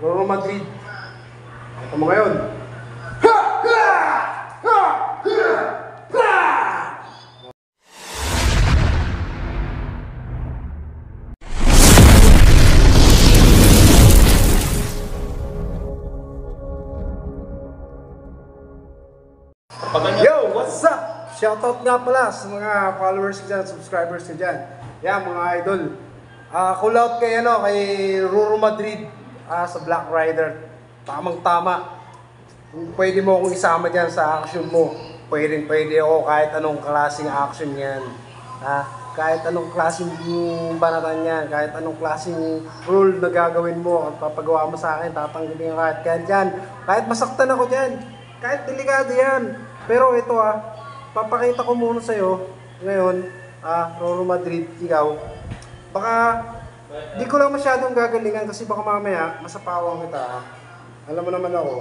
Real Madrid. Ito mo ngayon. Ha! Ha! Ha! Ha! Yo, what's up? Shoutout nga pala sa mga followers ko dyan, subscribers ko dyan. Yan, mga idol. Call out kay, kay Real Madrid sa Black Rider. Tamang-tama. Kung pwede mo akong isama dyan sa action mo, pwede ako kahit anong klaseng action yan. Kahit anong klaseng banatan yan, kahit anong klaseng rule na gagawin mo at papagawa mo sa akin, tatanggapin ka kahit dyan. Kahit masaktan ako dyan, kahit delikado yan. Pero ito papakita ko muna sa'yo ngayon, Real Madrid, ikaw. Baka, di ko lang masyadong gagalingan kasi baka mamaya, masapawang kita. Alam mo naman ako,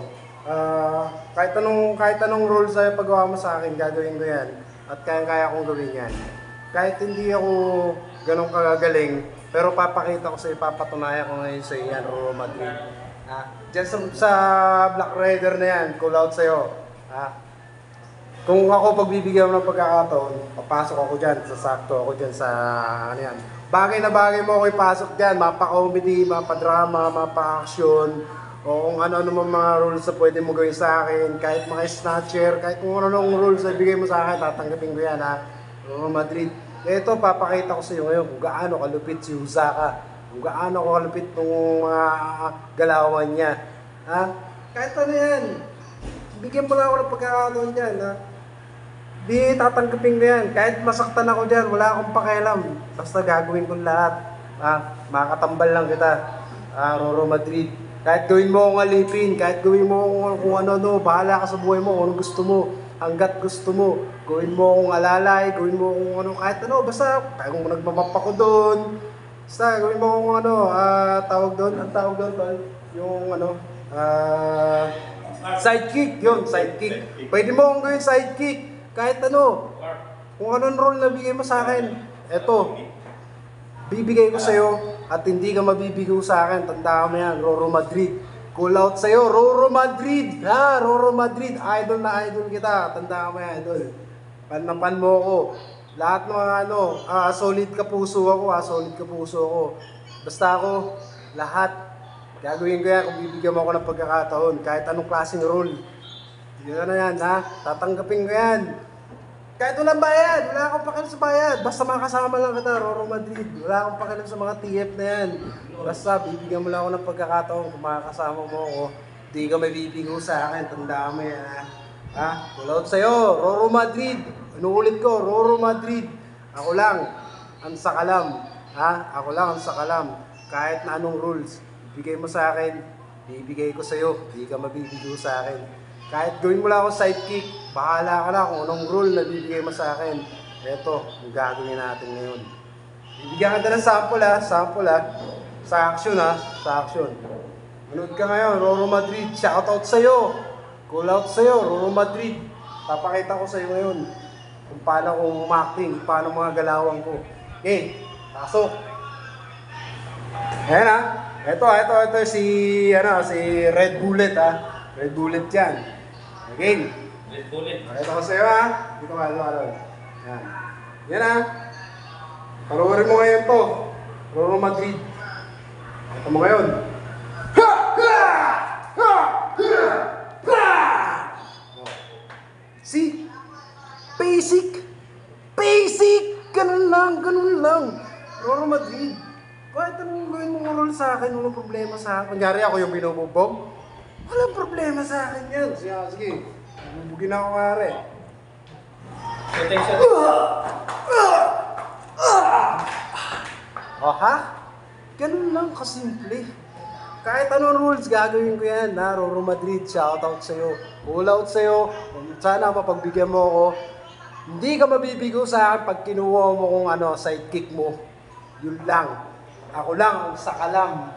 kahit anong rules sa'yo pagawa mo sa akin, gagawin ko yan. At kaya kong gawin yan. Kahit hindi ako ganong kagagaling, pero papakita ko sa'yo, papatunayan ko ngayon sa'yo yan, Real Madrid. Diyan sa Black Rider na yan, call out sa'yo. Kung ako pagbibigyan mo ng pagkakataon, papasok ako dyan, sasakto ako dyan sa yan. Bagay na bagay mo ako ipasok dyan, mapa-comedy, mapa-drama, mapa-action, o kung ano-ano mga rules na pwede mo gawin sa akin, kahit mga snatcher, kahit kung ano-anong rules na bigay mo sa akin, tatanggapin ko yan Real Madrid. Ito, papakita ko sa iyo ngayon kung gaano kalupit si Husaka, kung gaano kalupit ng mga galawan niya. Kahit ano yan, bigyan mo lang ako ng pagkakataon dyan. Di tatanggapin ko yan. Kahit masaktan ako dyan, wala akong pakialam. Basta gagawin ko lahat. Makakatambal lang kita. Real Madrid. Kahit gawin mo akong alipin, kahit gawin mo kung ano, bahala ka sa buhay mo, kung ano gusto mo, hanggat gusto mo. Gawin mo akong alalay, gawin mo kung ano, kahit ano, basta kung nagmamap ako doon. Basta gawin mo kung ano, tawag doon, yung ano, sidekick, yun, sidekick. Pwede mo akong gawin sidekick. Kahit ano, kung anong role na bigay mo sa akin, eto, bibigay ko sa'yo at hindi ka mabibigaw sa akin. Tandaan mo yan, Real Madrid. Call out sa'yo, Real Madrid. Real Madrid, idol na idol kita. Tandaan mo yan, idol. Pan mo ako. Lahat ng mga solid ka puso ako, solid ka puso ako. Basta ako, lahat, gagawin ko yan kung bibigyan mo ako ng pagkakataon. Kahit anong klaseng role. Yun na yan, tatanggapin ko yan. Kahit walang bayad, wala akong pakialam sa bayad. Basta makasama lang kita, Real Madrid. Wala akong pakialam sa mga TF na yan. Basta bibigyan mo lang ako ng pagkakataon kung makakasama mo ako. Hindi ka may bibigaw sa akin, tandaan mo yan. Call out sa'yo, Real Madrid. Inuulit ko, Real Madrid. Ako lang, ang sakalam. Ako lang ang sakalam. Kahit na anong rules, bibigay mo sa akin, bibigay ko sa'yo. Hindi ka mabibigaw sa akin. Kahit gawin mo lang ako sidekick, bahala ka na kung anong rule na bibigay mo sa akin. Ito, yung gagawin natin ngayon. Bibigyan ka na ng sample sa action sa action. Manood ka ngayon, Real Madrid, shoutout sa'yo. Call out sa'yo, Real Madrid. Papakita ko sa'yo ngayon kung paano kong umakting, paano mga galawang ko. Okay, pasok. Ayan ito si Red Bullet Red Bullet yan. Again. Red Bullet. Pakita ko sa'yo Dito ka, Yan Panuorin mo ngayon to. Real Madrid. Ito mo ngayon. Ha! Ha! Ha! Ha! See? Basic. Ganun lang. Real Madrid. Kahit anong gawin mong role sa akin, walang problema sa akin. Kunyari ako yung binububog, walang problema sa akin yan. Sige. Bubugin ako kare. Ganun lang kasimple. Kahit anong rules, gagawin ko yan. Real Madrid, shoutout sa'yo. Call out sa'yo. Sana mapagbigyan mo ako. Hindi ka mabibigo sa akin pag kinuha mo kung sidekick mo. Yun lang. Ako lang ang sakalam.